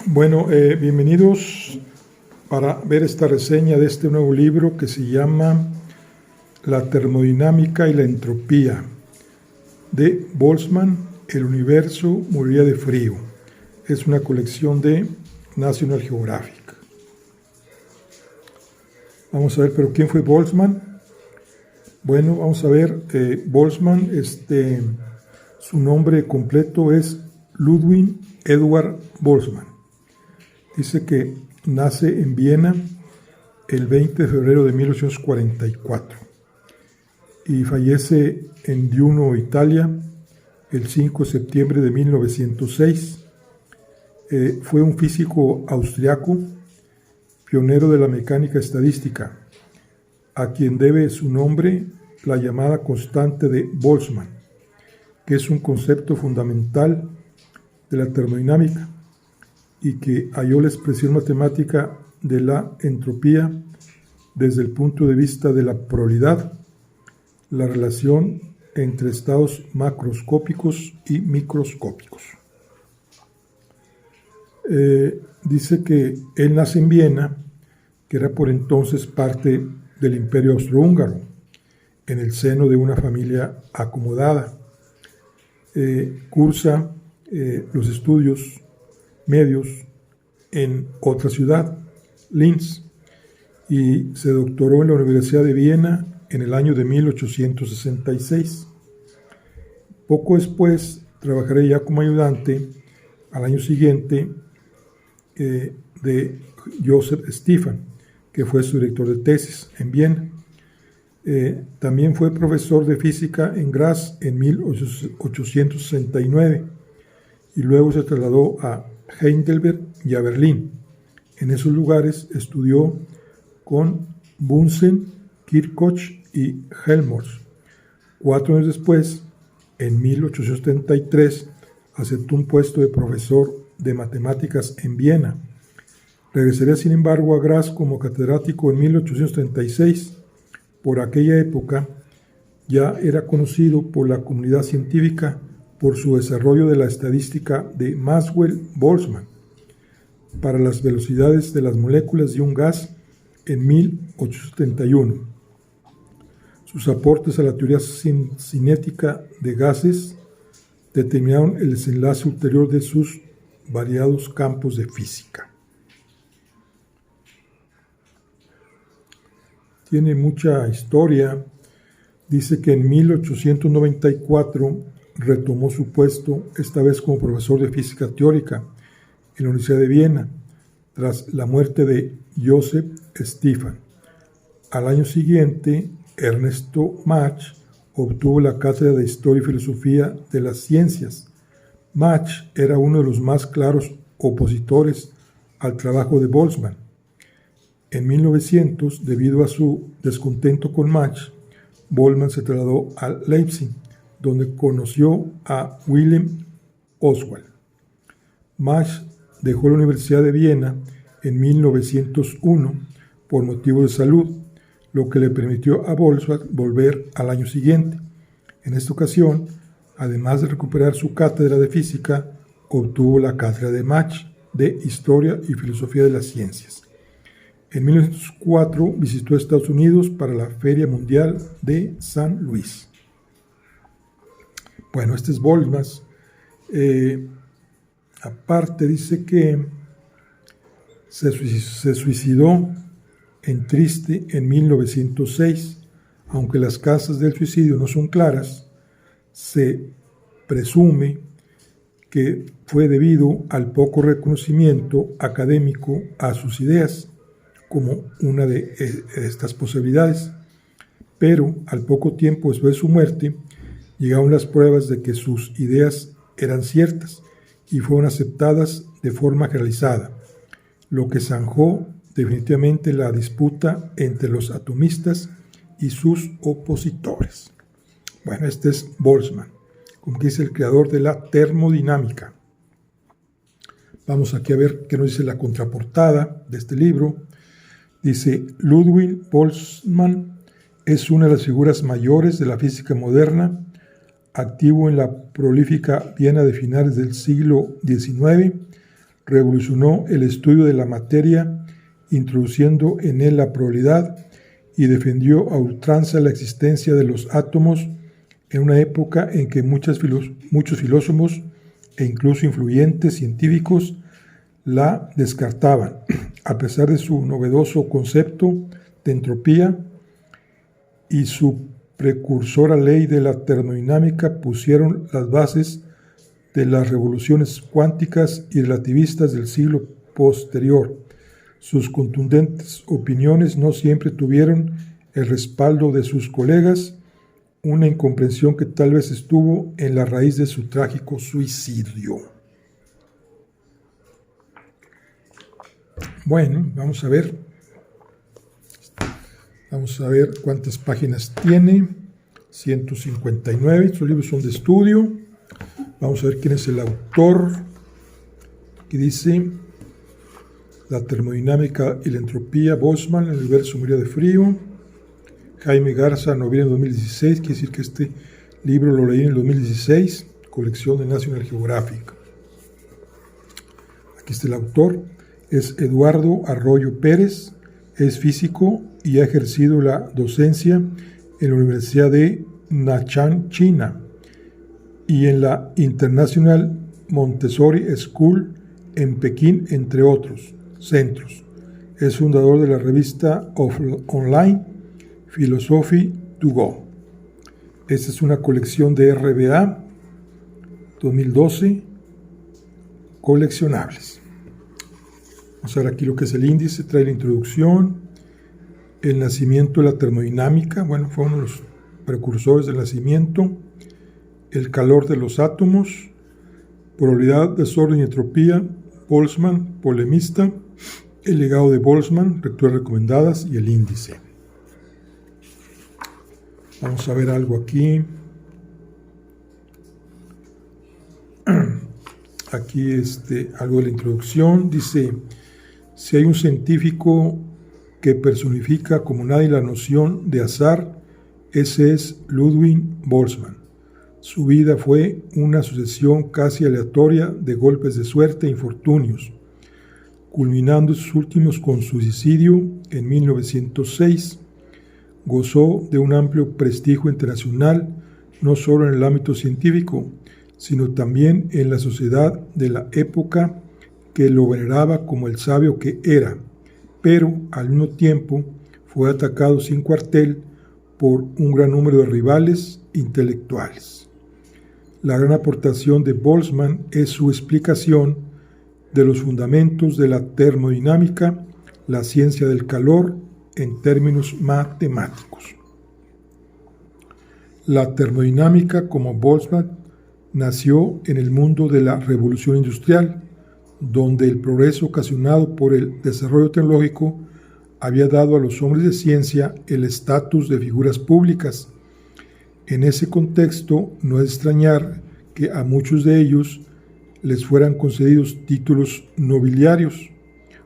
Bueno, bienvenidos para ver esta reseña de este nuevo libro que se llama La termodinámica y la entropía, de Boltzmann, El universo moriría de frío. Es una colección de National Geographic. Vamos a ver, pero ¿quién fue Boltzmann? Bueno, vamos a ver, Boltzmann, su nombre completo es Ludwig Eduard Boltzmann. Dice que nace en Viena el 20 de febrero de 1844 y fallece en Diuno, Italia, el 5 de septiembre de 1906. Fue un físico austriaco, pionero de la mecánica estadística, a quien debe su nombre la llamada constante de Boltzmann, que es un concepto fundamental de la termodinámica y que halló la expresión matemática de la entropía desde el punto de vista de la probabilidad, la relación entre estados macroscópicos y microscópicos. Dice que él nace en Viena, que era por entonces parte del Imperio Austrohúngaro, en el seno de una familia acomodada. Cursa los estudios medios en otra ciudad, Linz, y se doctoró en la Universidad de Viena en el año de 1866. Poco después trabajaré ya como ayudante al año siguiente de Joseph Stefan, que fue su director de tesis en Viena. También fue profesor de física en Graz en 1869 y luego se trasladó a Heidelberg y a Berlín. En esos lugares estudió con Bunsen, Kirchhoff y Helmholtz. 4 años después, en 1873, aceptó un puesto de profesor de matemáticas en Viena. Regresaría, sin embargo, a Graz como catedrático en 1836. Por aquella época ya era conocido por la comunidad científica por su desarrollo de la estadística de Maxwell-Boltzmann para las velocidades de las moléculas de un gas en 1871. Sus aportes a la teoría cinética de gases determinaron el desenlace ulterior de sus variados campos de física. Tiene mucha historia. Dice que en 1894 retomó su puesto, esta vez como profesor de física teórica en la Universidad de Viena, tras la muerte de Joseph Stefan. Al año siguiente, Ernesto Mach obtuvo la cátedra de Historia y Filosofía de las Ciencias. Mach era uno de los más claros opositores al trabajo de Boltzmann. En 1900, debido a su descontento con Mach, Boltzmann se trasladó a Leipzig, donde conoció a Wilhelm Oswald. Mach dejó la Universidad de Viena en 1901 por motivos de salud, lo que le permitió a Boltzmann volver al año siguiente. En esta ocasión, además de recuperar su cátedra de física, obtuvo la cátedra de Mach de Historia y Filosofía de las Ciencias. En 1904 visitó Estados Unidos para la Feria Mundial de San Luis. Bueno, este es Boltzmann. Aparte dice que se suicidó en Trieste en 1906. Aunque las causas del suicidio no son claras, se presume que fue debido al poco reconocimiento académico a sus ideas, como una de estas posibilidades. Pero al poco tiempo después de su muerte, llegaron las pruebas de que sus ideas eran ciertas y fueron aceptadas de forma generalizada, lo que zanjó definitivamente la disputa entre los atomistas y sus opositores. Bueno, este es Boltzmann, como que es el creador de la termodinámica. Vamos aquí a ver qué nos dice la contraportada de este libro. Dice: Ludwig Boltzmann es una de las figuras mayores de la física moderna, activo en la prolífica Viena de finales del siglo XIX, revolucionó el estudio de la materia, introduciendo en él la probabilidad, y defendió a ultranza la existencia de los átomos en una época en que muchos filósofos e incluso influyentes científicos la descartaban. A pesar de su novedoso concepto de entropía y su precursora ley de la termodinámica, pusieron las bases de las revoluciones cuánticas y relativistas del siglo posterior. Sus contundentes opiniones no siempre tuvieron el respaldo de sus colegas, una incomprensión que tal vez estuvo en la raíz de su trágico suicidio. Bueno, vamos a ver cuántas páginas tiene. 159. Estos libros son de estudio. Vamos a ver quién es el autor. Aquí dice: La termodinámica y la entropía, Boltzmann, el universo murió de frío. Jaime Garza, noviembre de 2016. Quiere decir que este libro lo leí en el 2016, colección de National Geographic. Aquí está el autor. Es Eduardo Arroyo Pérez, es físico y ha ejercido la docencia en la Universidad de Nanchang, China, y en la International Montessori School en Pekín, entre otros centros. Es fundador de la revista online Philosophy to Go. Esta es una colección de RBA 2012, coleccionables. Vamos a ver aquí lo que es el índice. Trae la introducción, el nacimiento de la termodinámica, bueno, fue uno de los precursores del nacimiento, el calor de los átomos, probabilidad, desorden y entropía, Boltzmann, polemista, el legado de Boltzmann, lecturas recomendadas y el índice. Vamos a ver algo aquí. Aquí algo de la introducción. Dice: si hay un científico que personifica como nadie la noción de azar, ese es Ludwig Boltzmann. Su vida fue una sucesión casi aleatoria de golpes de suerte e infortunios, culminando sus últimos con su suicidio en 1906. Gozó de un amplio prestigio internacional, no solo en el ámbito científico, sino también en la sociedad de la época, que lo veneraba como el sabio que era, pero al mismo tiempo fue atacado sin cuartel por un gran número de rivales intelectuales. La gran aportación de Boltzmann es su explicación de los fundamentos de la termodinámica, la ciencia del calor, en términos matemáticos. La termodinámica, como Boltzmann, nació en el mundo de la revolución industrial, donde el progreso ocasionado por el desarrollo tecnológico había dado a los hombres de ciencia el estatus de figuras públicas. En ese contexto, no es extrañar que a muchos de ellos les fueran concedidos títulos nobiliarios,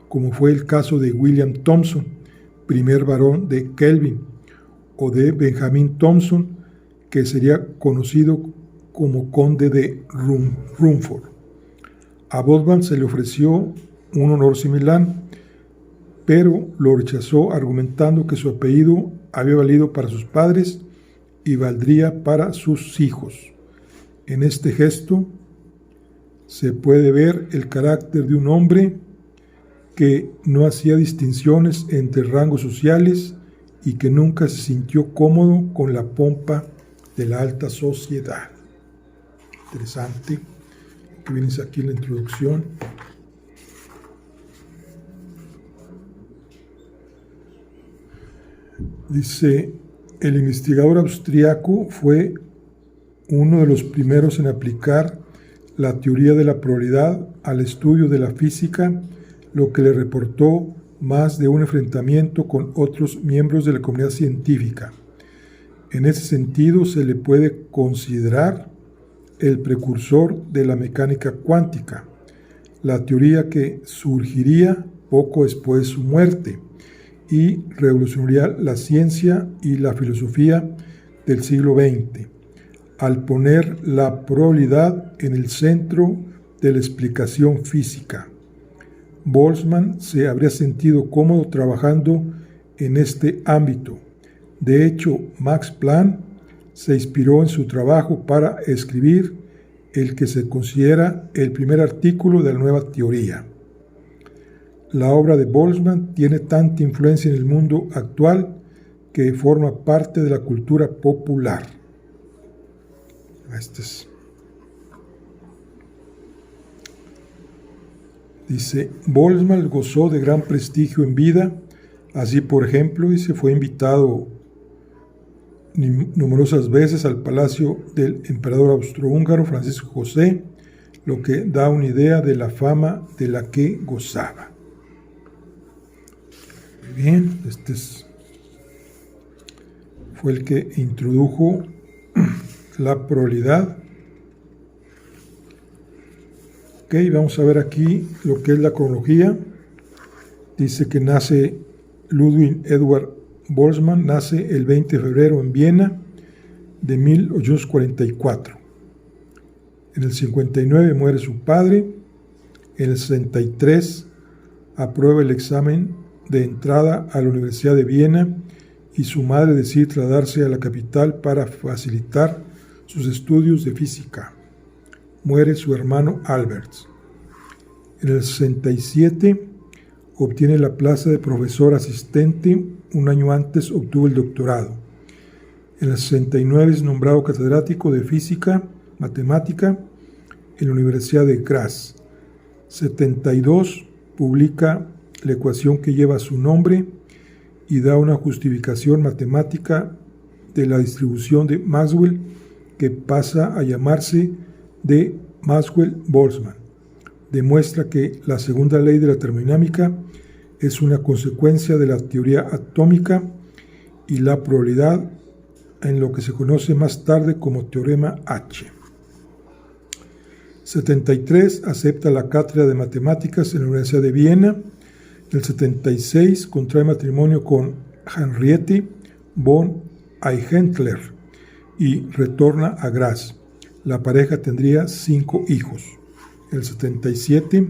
como fue el caso de William Thomson, primer barón de Kelvin, o de Benjamin Thomson, que sería conocido como conde de Rumford. A Boltzmann se le ofreció un honor similar, pero lo rechazó argumentando que su apellido había valido para sus padres y valdría para sus hijos. En este gesto se puede ver el carácter de un hombre que no hacía distinciones entre rangos sociales y que nunca se sintió cómodo con la pompa de la alta sociedad. Interesante. Que viene aquí en la introducción. Dice: el investigador austriaco fue uno de los primeros en aplicar la teoría de la probabilidad al estudio de la física, lo que le reportó más de un enfrentamiento con otros miembros de la comunidad científica. En ese sentido, se le puede considerar el precursor de la mecánica cuántica, la teoría que surgiría poco después de su muerte y revolucionaría la ciencia y la filosofía del siglo XX, al poner la probabilidad en el centro de la explicación física. Boltzmann se habría sentido cómodo trabajando en este ámbito. De hecho, Max Planck se inspiró en su trabajo para escribir el que se considera el primer artículo de la nueva teoría. La obra de Boltzmann tiene tanta influencia en el mundo actual que forma parte de la cultura popular. Dice, Boltzmann gozó de gran prestigio en vida. Así, por ejemplo, fue invitado numerosas veces al palacio del emperador austrohúngaro Francisco José, lo que da una idea de la fama de la que gozaba. Muy bien, fue el que introdujo la probabilidad. Ok, vamos a ver aquí lo que es la cronología. Dice que nace Ludwig Eduard Boltzmann, nace el 20 de febrero en Viena de 1844. En el 59 muere su padre. En el 63 aprueba el examen de entrada a la Universidad de Viena y su madre decide trasladarse a la capital para facilitar sus estudios de física. Muere su hermano Albert. En el 67 obtiene la plaza de profesor asistente. Un año antes obtuvo el doctorado. En el 69 es nombrado catedrático de física matemática en la Universidad de Graz. 72 publica la ecuación que lleva su nombre y da una justificación matemática de la distribución de Maxwell que pasa a llamarse de Maxwell-Boltzmann. Demuestra que la segunda ley de la termodinámica es una consecuencia de la teoría atómica y la probabilidad, en lo que se conoce más tarde como teorema H. 73 acepta la cátedra de matemáticas en la Universidad de Viena. En el 76 contrae matrimonio con Henriette von Eichenthaler y retorna a Graz. La pareja tendría 5 hijos. En el 77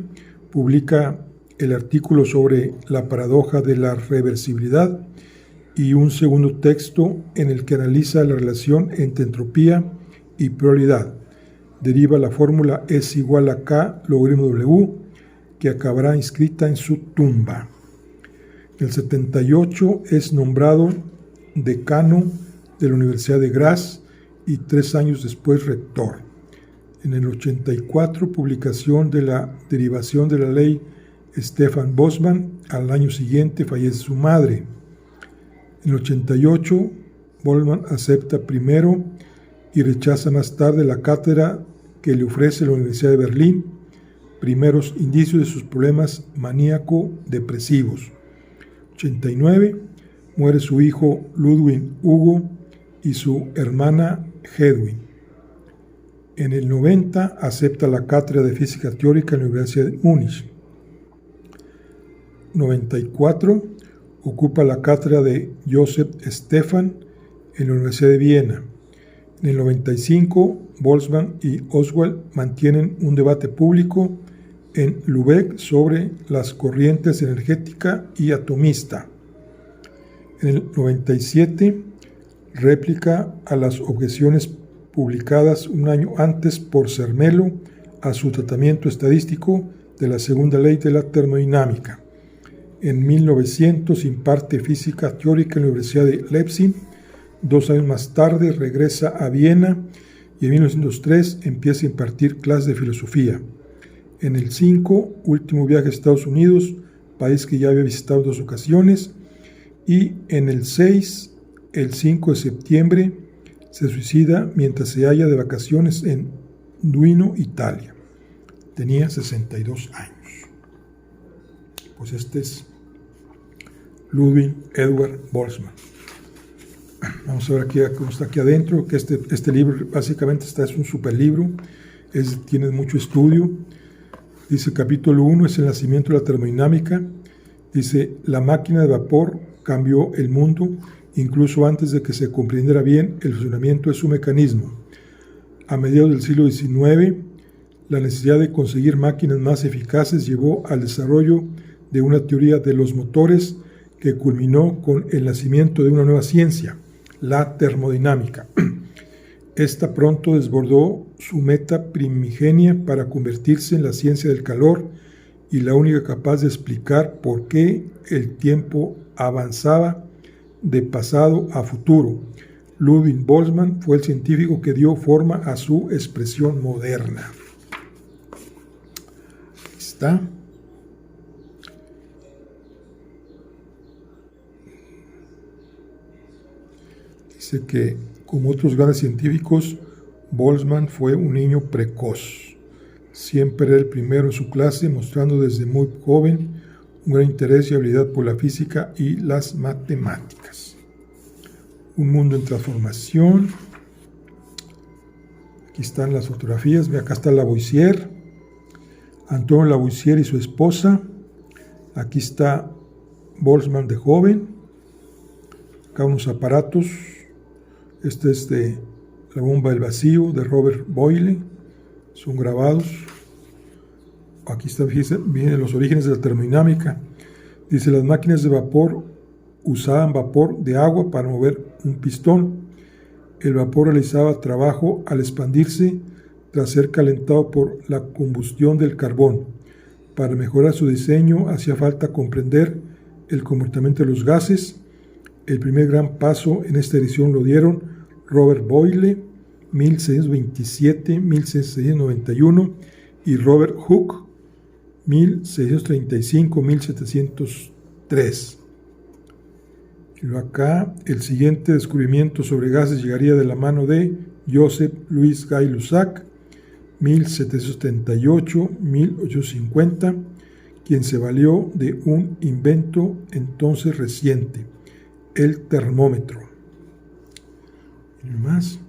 publica el artículo sobre la paradoja de la reversibilidad y un segundo texto en el que analiza la relación entre entropía y probabilidad. Deriva la fórmula S igual a K logaritmo W, que acabará inscrita en su tumba. En el 78 es nombrado decano de la Universidad de Graz y 3 años después rector. En el 84, publicación de la derivación de la ley Stefan Boltzmann. Al año siguiente fallece su madre. En el 88, Boltzmann acepta primero y rechaza más tarde la cátedra que le ofrece la Universidad de Berlín. Primeros indicios de sus problemas maníaco-depresivos. 89, muere su hijo Ludwig Hugo y su hermana Hedwig. En el 90 acepta la cátedra de física teórica en la Universidad de Múnich. 94 ocupa la cátedra de Joseph Stefan en la Universidad de Viena. En el 95, Boltzmann y Oswald mantienen un debate público en Lübeck sobre las corrientes energética y atomista. En el 97, réplica a las objeciones publicadas un año antes por Zermelo a su tratamiento estadístico de la segunda ley de la termodinámica. En 1900 imparte física teórica en la Universidad de Leipzig. 2 años más tarde regresa a Viena y en 1903 empieza a impartir clases de filosofía. En el 5, último viaje a Estados Unidos, país que ya había visitado 2 ocasiones. Y en el 6, el 5 de septiembre, se suicida mientras se halla de vacaciones en Duino, Italia. Tenía 62 años. Pues este es Ludwig Eduard Boltzmann. Vamos a ver aquí cómo está aquí adentro, que este libro básicamente es un super libro, tiene mucho estudio. Dice capítulo 1 es el nacimiento de la termodinámica. Dice, la máquina de vapor cambió el mundo, incluso antes de que se comprendiera bien el funcionamiento de su mecanismo. A mediados del siglo XIX, La necesidad de conseguir máquinas más eficaces llevó al desarrollo de una teoría de los motores que culminó con el nacimiento de una nueva ciencia, la termodinámica. Esta pronto desbordó su meta primigenia para convertirse en la ciencia del calor y la única capaz de explicar por qué el tiempo avanzaba de pasado a futuro. Ludwig Boltzmann fue el científico que dio forma a su expresión moderna. Aquí está. Dice que, como otros grandes científicos, Boltzmann fue un niño precoz. Siempre era el primero en su clase, mostrando desde muy joven un gran interés y habilidad por la física y las matemáticas. Un mundo en transformación. Aquí están las fotografías. Acá está Lavoisier, Antonio Lavoisier y su esposa. Aquí está Boltzmann de joven. Acá unos aparatos. Este es de la bomba del vacío de Robert Boyle. Son grabados. Aquí está, vienen los orígenes de la termodinámica. Dice, las máquinas de vapor usaban vapor de agua para mover un pistón. El vapor realizaba trabajo al expandirse tras ser calentado por la combustión del carbón. Para mejorar su diseño hacía falta comprender el comportamiento de los gases. El primer gran paso en esta edición lo dieron Robert Boyle, 1627-1691, y Robert Hooke, 1635-1703. Y acá, el siguiente descubrimiento sobre gases llegaría de la mano de Joseph Louis Gay-Lussac, 1778-1850, quien se valió de un invento entonces reciente, el termómetro. Y más.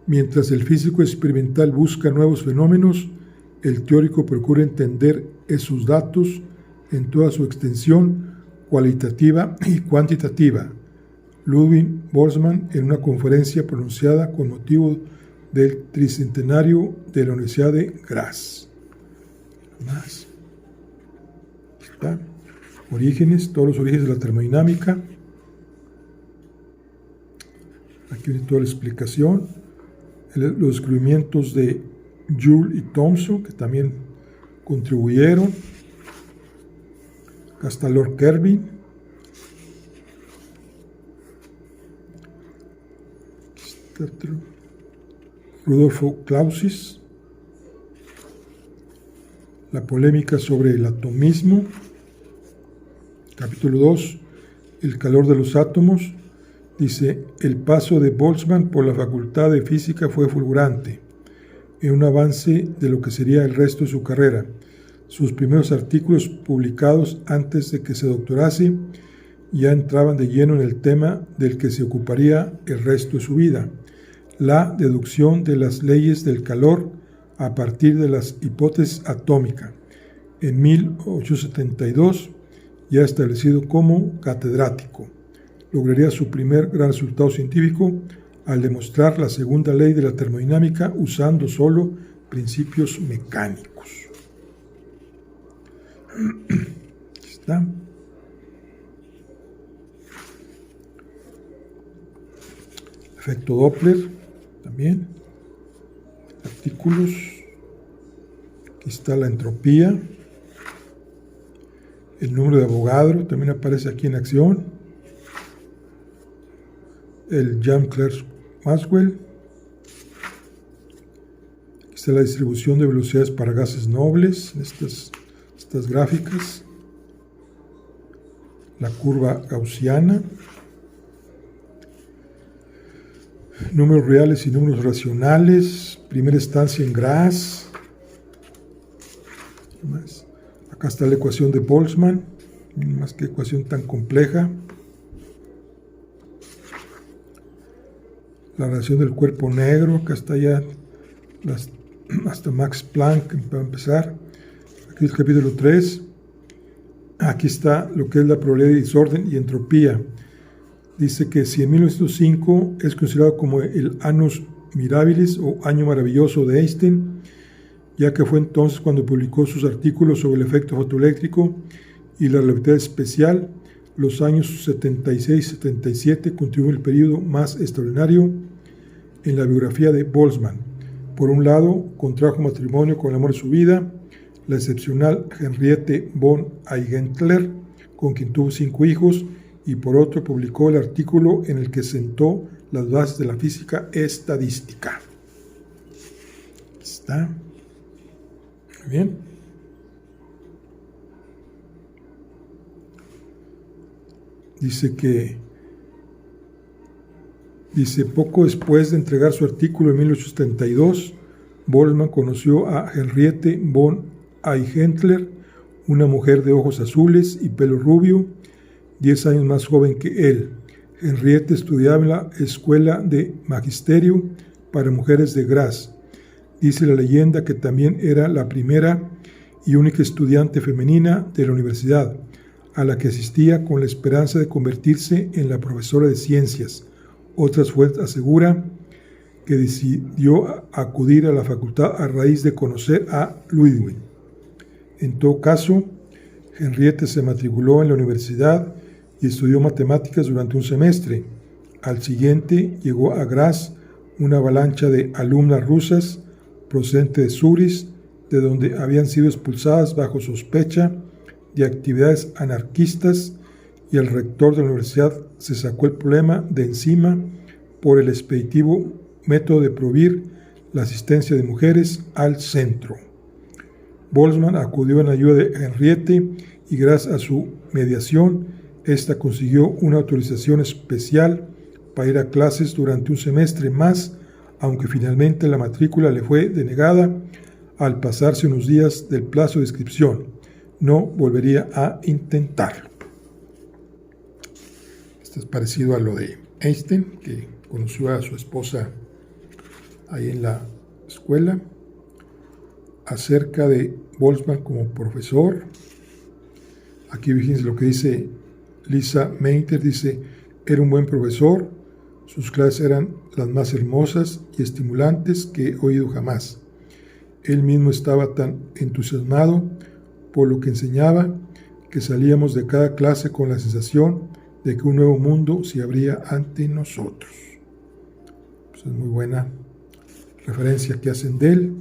Mientras el físico experimental busca nuevos fenómenos, el teórico procura entender esos datos en toda su extensión cualitativa y cuantitativa. Ludwig Boltzmann, en una conferencia pronunciada con motivo del tricentenario de la Universidad de Graz. Más. Está. Orígenes, todos los orígenes de la termodinámica. Aquí viene toda la explicación. Los descubrimientos de Joule y Thomson, que también contribuyeron. Acá está Lord Kelvin. Rudolfo Clausis. La polémica sobre el atomismo. Capítulo 2. El calor de los átomos. Dice, el paso de Boltzmann por la Facultad de Física fue fulgurante, en un avance de lo que sería el resto de su carrera. Sus primeros artículos publicados antes de que se doctorase ya entraban de lleno en el tema del que se ocuparía el resto de su vida, la deducción de las leyes del calor a partir de las hipótesis atómicas. En 1872, ya establecido como catedrático, lograría su primer gran resultado científico al demostrar la segunda ley de la termodinámica usando solo principios mecánicos. Aquí está. Efecto Doppler, también. Artículos. Aquí está la entropía. El número de Avogadro también aparece aquí en acción. El Jean-Claude-Maxwell. Aquí está la distribución de velocidades para gases nobles, estas gráficas. La curva gaussiana. Números reales y números racionales. Primera estancia en Graz. Acá está la ecuación de Boltzmann. Más que ecuación tan compleja. La relación del cuerpo negro, acá está ya hasta Max Planck para empezar. Aquí el capítulo 3. Aquí está lo que es la probabilidad de desorden y entropía. Dice que si en 1905 es considerado como el annus mirabilis o año maravilloso de Einstein, ya que fue entonces cuando publicó sus artículos sobre el efecto fotoeléctrico y la relatividad especial. Los años 76 y 77 constituyen el periodo más extraordinario en la biografía de Boltzmann. Por un lado, contrajo matrimonio con el amor de su vida, la excepcional Henriette von Eigenthaler, con quien tuvo 5 hijos, y por otro publicó el artículo en el que sentó las bases de la física estadística. ¿Está? Muy bien. Dice, poco después de entregar su artículo en 1872, Boltzmann conoció a Henriette von Eigenthaler, una mujer de ojos azules y pelo rubio, 10 años más joven que él. Henriette estudiaba en la Escuela de Magisterio para Mujeres de Graz. Dice la leyenda que también era la primera y única estudiante femenina de la universidad, a la que asistía con la esperanza de convertirse en la profesora de ciencias. Otras fuentes aseguran que decidió acudir a la facultad a raíz de conocer a Ludwig. En todo caso, Henriette se matriculó en la universidad y estudió matemáticas durante un semestre. Al siguiente llegó a Graz una avalancha de alumnas rusas procedente de Zúrich, de donde habían sido expulsadas bajo sospecha de actividades anarquistas, y el rector de la universidad se sacó el problema de encima por el expeditivo método de prohibir la asistencia de mujeres al centro. Boltzmann acudió en ayuda de Henriette y gracias a su mediación, ésta consiguió una autorización especial para ir a clases durante un semestre más, aunque finalmente la matrícula le fue denegada al pasarse unos días del plazo de inscripción. No volvería a intentarlo. Esto es parecido a lo de Einstein, que conoció a su esposa ahí en la escuela. Acerca de Boltzmann como profesor, aquí fíjense lo que dice Lisa Meinter, dice, era un buen profesor, sus clases eran las más hermosas y estimulantes que he oído jamás. Él mismo estaba tan entusiasmado por lo que enseñaba que salíamos de cada clase con la sensación de que un nuevo mundo se abría ante nosotros. Pues es muy buena referencia que hacen de él.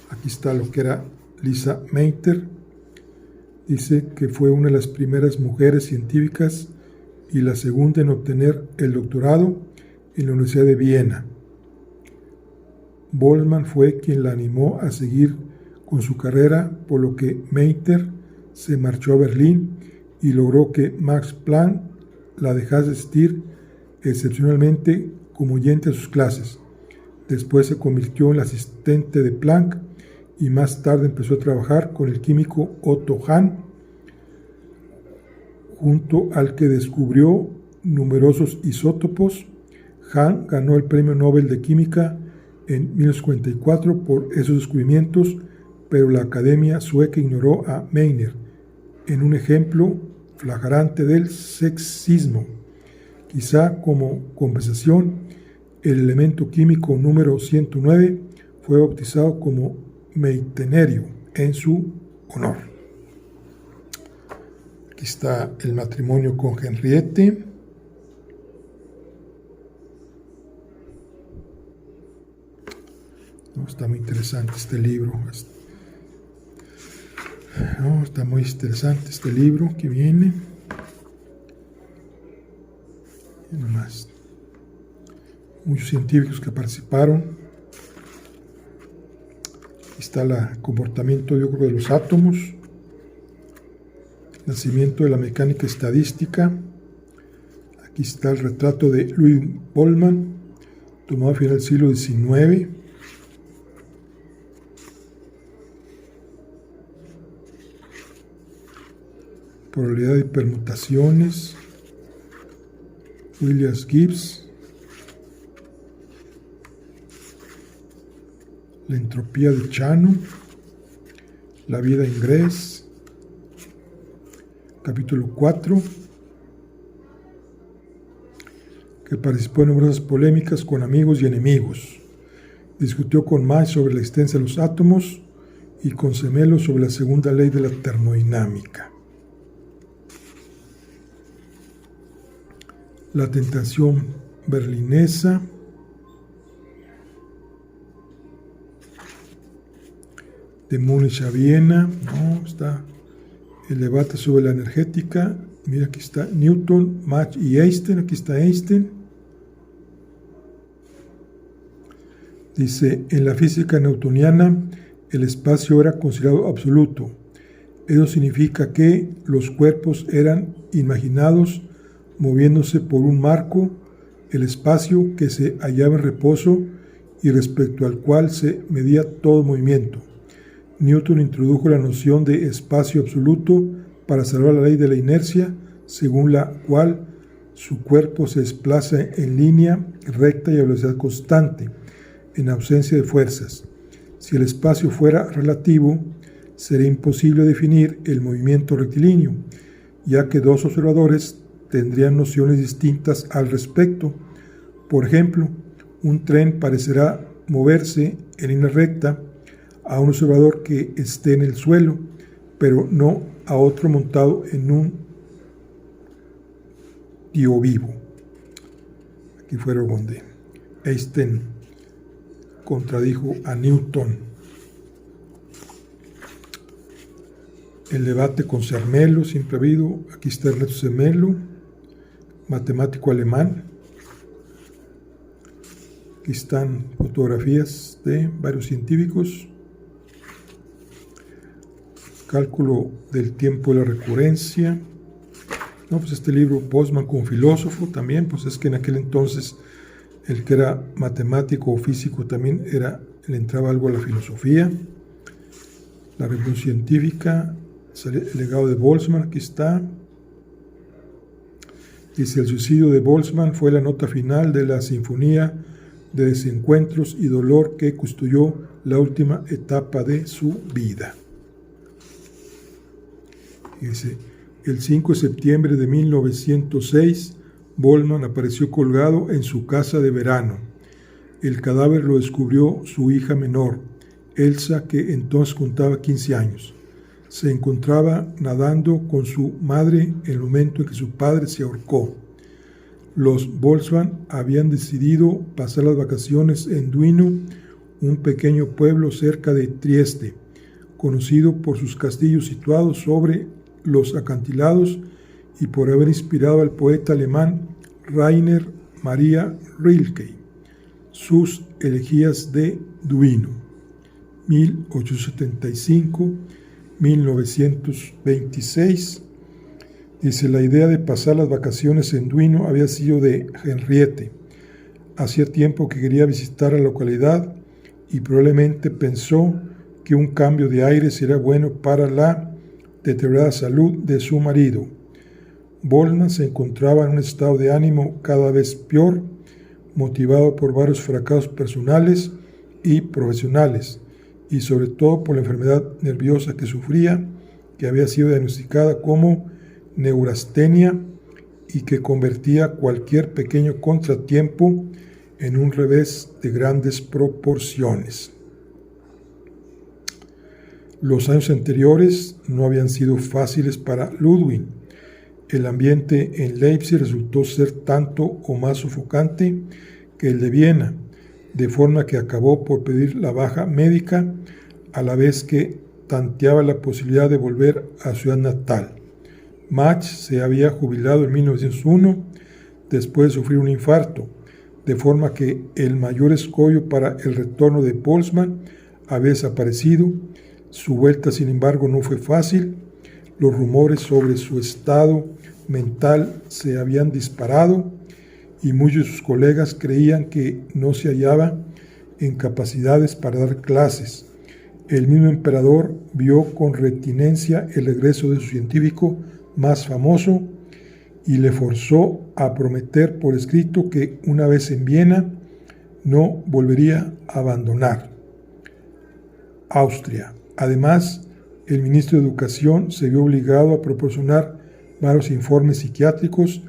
Aquí está lo que era Lisa Meinter. Dice que fue una de las primeras mujeres científicas y la segunda en obtener el doctorado en la Universidad de Viena. Boltzmann fue quien la animó a seguir con su carrera, por lo que Meinter se marchó a Berlín y logró que Max Planck la dejase asistir excepcionalmente como oyente a sus clases. Después se convirtió en la asistente de Planck y más tarde empezó a trabajar con el químico Otto Hahn, junto al que descubrió numerosos isótopos. Hahn ganó el Premio Nobel de Química en 1954 por esos descubrimientos, pero la Academia Sueca ignoró a Meitner en un ejemplo flagrante del sexismo. Quizá como compensación, el elemento químico número 109 fue bautizado como meitnerio en su honor. Aquí está el matrimonio con Henriette. Está muy interesante este libro. Está muy interesante este libro que viene. Y nomás. Muchos científicos que participaron. Aquí está el comportamiento, yo creo, de los átomos. Nacimiento de la mecánica estadística. Aquí está el retrato de Ludwig Boltzmann, tomado a final del siglo XIX. Probabilidad de permutaciones. William Gibbs. La entropía de Chano. La vida en Gress. Capítulo 4. Que participó en numerosas polémicas con amigos y enemigos. Discutió con Mach sobre la existencia de los átomos y con Semelo sobre la segunda ley de la termodinámica. La tentación berlinesa, de Múnich a Viena, no, está el debate sobre la energética. Mira, aquí está Newton, Mach y Einstein. Aquí está Einstein. Dice, en la física newtoniana, el espacio era considerado absoluto. Eso significa que los cuerpos eran imaginados moviéndose por un marco, el espacio que se hallaba en reposo y respecto al cual se medía todo movimiento. Newton introdujo la noción de espacio absoluto para salvar la ley de la inercia, según la cual su cuerpo se desplaza en línea recta y a velocidad constante, en ausencia de fuerzas. Si el espacio fuera relativo, sería imposible definir el movimiento rectilíneo, ya que dos observadores tendrían nociones distintas al respecto. Por ejemplo, un tren parecerá moverse en línea recta a un observador que esté en el suelo, pero no a otro montado en un tío vivo. Aquí fue donde Einstein contradijo a Newton. El debate con Zermelo siempre ha habido. Aquí está Ernesto Zermelo, matemático alemán. Aquí están fotografías de varios científicos. Cálculo del tiempo de la recurrencia. No, pues este libro, Boltzmann como filósofo también, pues es que en aquel entonces el que era matemático o físico también le entraba algo a la filosofía. La revolución científica, el legado de Boltzmann, aquí está. Dice, el suicidio de Boltzmann fue la nota final de la sinfonía de desencuentros y dolor que custodió la última etapa de su vida. Dice, el 5 de septiembre de 1906, Boltzmann apareció colgado en su casa de verano. El cadáver lo descubrió su hija menor, Elsa, que entonces contaba 15 años. Se encontraba nadando con su madre en el momento en que su padre se ahorcó. Los Boltzmann habían decidido pasar las vacaciones en Duino, un pequeño pueblo cerca de Trieste, conocido por sus castillos situados sobre los acantilados y por haber inspirado al poeta alemán Rainer Maria Rilke, sus elegías de Duino, 1875-1926. Dice, la idea de pasar las vacaciones en Duino había sido de Henriette. Hacía tiempo que quería visitar la localidad y probablemente pensó que un cambio de aire sería bueno para la deteriorada salud de su marido. Boltzmann se encontraba en un estado de ánimo cada vez peor, motivado por varios fracasos personales y profesionales, y sobre todo por la enfermedad nerviosa que sufría, que había sido diagnosticada como neurastenia y que convertía cualquier pequeño contratiempo en un revés de grandes proporciones. Los años anteriores no habían sido fáciles para Ludwig. El ambiente en Leipzig resultó ser tanto o más sofocante que el de Viena, de forma que acabó por pedir la baja médica a la vez que tanteaba la posibilidad de volver a su ciudad natal. Mach se había jubilado en 1901 después de sufrir un infarto, de forma que el mayor escollo para el retorno de Boltzmann había desaparecido. Su vuelta, sin embargo, no fue fácil. Los rumores sobre su estado mental se habían disparado y muchos de sus colegas creían que no se hallaba en capacidades para dar clases. El mismo emperador vio con reticencia el regreso de su científico más famoso y le forzó a prometer por escrito que una vez en Viena no volvería a abandonar Austria. Además, el ministro de Educación se vio obligado a proporcionar varios informes psiquiátricos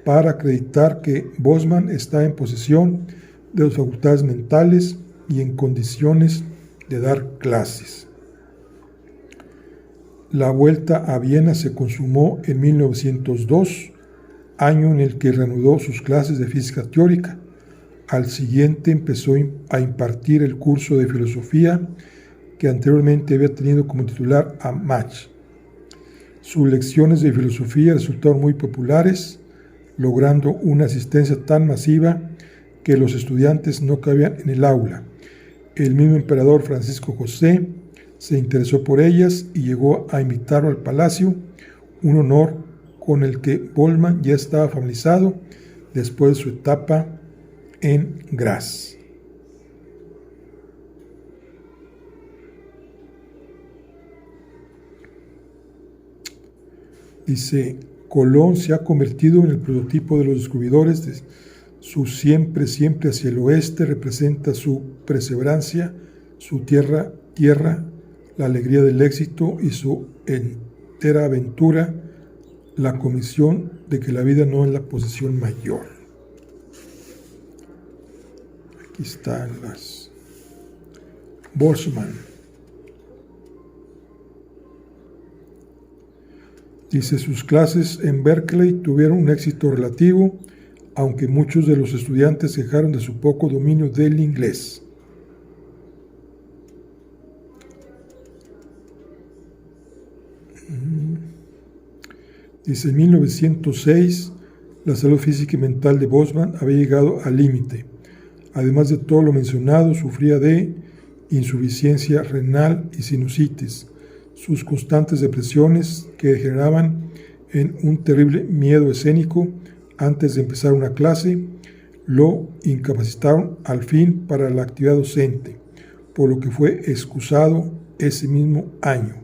para acreditar que Boltzmann está en posesión de sus facultades mentales y en condiciones de dar clases. La vuelta a Viena se consumó en 1902, año en el que reanudó sus clases de física teórica. Al siguiente empezó a impartir el curso de filosofía que anteriormente había tenido como titular a Mach. Sus lecciones de filosofía resultaron muy populares, logrando una asistencia tan masiva que los estudiantes no cabían en el aula. El mismo emperador Francisco José se interesó por ellas y llegó a invitarlo al palacio, un honor con el que Boltzmann ya estaba familiarizado después de su etapa en Graz. Dice, Colón se ha convertido en el prototipo de los descubridores. Su siempre hacia el oeste representa su perseverancia, su tierra, la alegría del éxito y su entera aventura, la convicción de que la vida no es la posesión mayor. Aquí están las Boltzmann. Dice, sus clases en Berkeley tuvieron un éxito relativo, aunque muchos de los estudiantes se quejaron de su poco dominio del inglés. Dice, en 1906, la salud física y mental de Boltzmann había llegado al límite. Además de todo lo mencionado, sufría de insuficiencia renal y sinusitis. Sus constantes depresiones, que degeneraban en un terrible miedo escénico antes de empezar una clase, lo incapacitaron al fin para la actividad docente, por lo que fue excusado ese mismo año.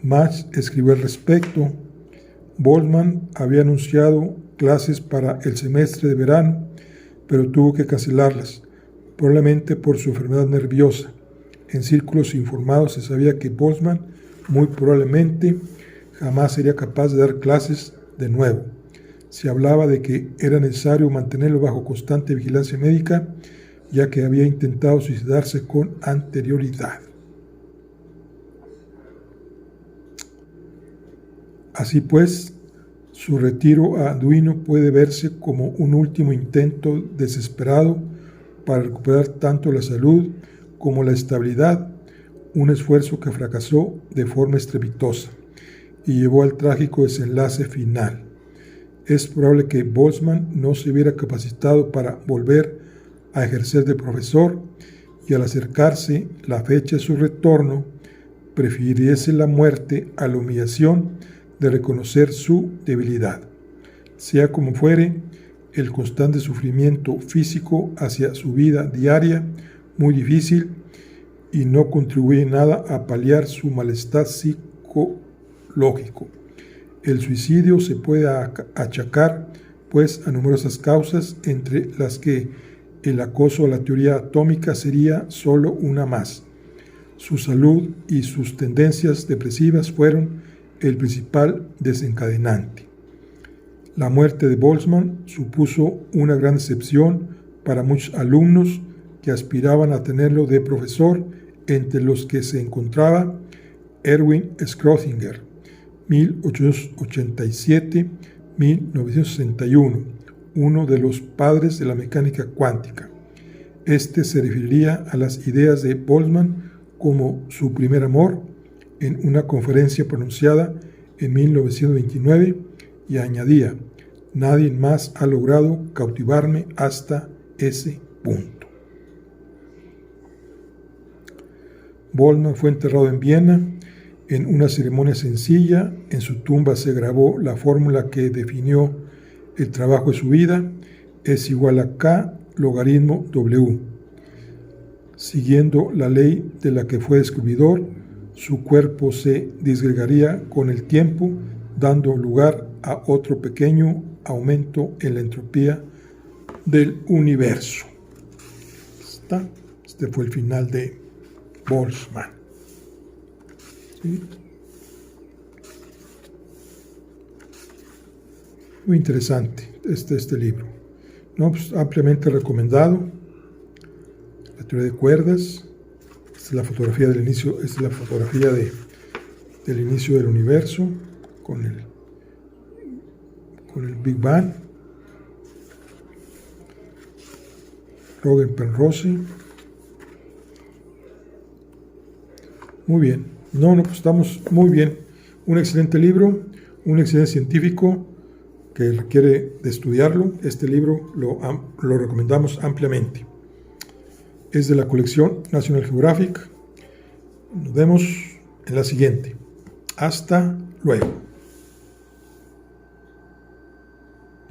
Mach escribió al respecto. Boltzmann había anunciado clases para el semestre de verano, pero tuvo que cancelarlas, probablemente por su enfermedad nerviosa. En círculos informados se sabía que Boltzmann muy probablemente jamás sería capaz de dar clases de nuevo. Se hablaba de que era necesario mantenerlo bajo constante vigilancia médica, ya que había intentado suicidarse con anterioridad. Así pues, su retiro a Duino puede verse como un último intento desesperado para recuperar tanto la salud como la estabilidad, un esfuerzo que fracasó de forma estrepitosa y llevó al trágico desenlace final. Es probable que Boltzmann no se hubiera capacitado para volver a ejercer de profesor y al acercarse la fecha de su retorno, prefiriese la muerte a la humillación de reconocer su debilidad. Sea como fuere, el constante sufrimiento físico hacia su vida diaria, muy difícil, y no contribuye nada a paliar su malestar psicológico. El suicidio se puede achacar, pues, a numerosas causas, entre las que el acoso a la teoría atómica sería solo una más. Su salud y sus tendencias depresivas fueron el principal desencadenante. La muerte de Boltzmann supuso una gran decepción para muchos alumnos que aspiraban a tenerlo de profesor, entre los que se encontraba Erwin Schrödinger, 1887-1961, uno de los padres de la mecánica cuántica. Este se referiría a las ideas de Boltzmann como su primer amor en una conferencia pronunciada en 1929 y añadía: nadie más ha logrado cautivarme hasta ese punto. Boltzmann fue enterrado en Viena en una ceremonia sencilla. En su tumba se grabó la fórmula que definió el trabajo de su vida: es igual a K logaritmo W. Siguiendo la ley de la que fue descubridor, su cuerpo se disgregaría con el tiempo, dando lugar a otro pequeño aumento en la entropía del universo. Este fue el final de Boltzmann. ¿Sí? Muy interesante este libro. No, pues, ampliamente recomendado. La teoría de cuerdas. Este Esta es la fotografía del inicio, esta es la fotografía del inicio del universo con el Big Bang. Roger Penrose. Muy bien. Pues estamos muy bien. Un excelente libro, un excelente científico que requiere de estudiarlo. Este libro lo recomendamos ampliamente. Es de la colección National Geographic. Nos vemos en la siguiente. Hasta luego.